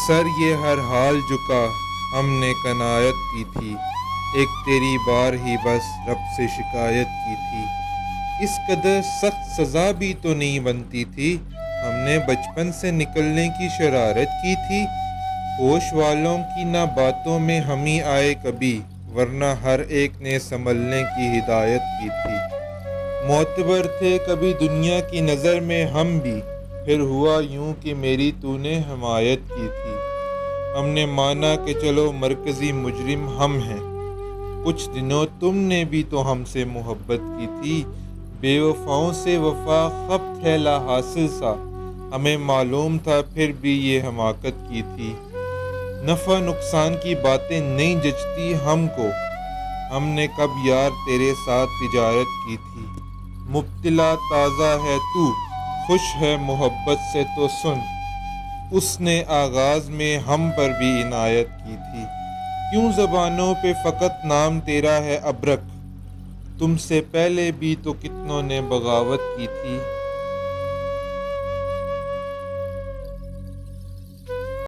سر یہ ہر حال جھکا ہم نے قناعت کی تھی، ایک تیری بار ہی بس رب سے شکایت کی تھی۔ اس قدر سخت سزا بھی تو نہیں بنتی تھی، ہم نے بچپن سے نکلنے کی شرارت کی تھی۔ ہوش والوں کی نہ باتوں میں ہم ہی آئے کبھی، ورنہ ہر ایک نے سنبھلنے کی ہدایت کی تھی۔ معتبر تھے کبھی دنیا کی نظر میں ہم بھی، پھر ہوا یوں کہ میری تو نے حمایت کی تھی۔ ہم نے مانا کہ چلو مرکزی مجرم ہم ہیں، کچھ دنوں تم نے بھی تو ہم سے محبت کی تھی۔ بے وفاؤں سے وفا خبط ہے لا حاصل سا، ہمیں معلوم تھا پھر بھی یہ حماقت کی تھی۔ نفع نقصان کی باتیں نہیں جچتی ہم کو، ہم نے کب یار تیرے ساتھ تجارت کی تھی۔ مبتلا تازہ ہے تو، خوش ہے محبت سے تو سن، اس نے آغاز میں ہم پر بھی عنایت کی تھی۔ کیوں زبانوں پہ فقط نام تیرا ہے ابرک، تم سے پہلے بھی تو کتنوں نے بغاوت کی تھی۔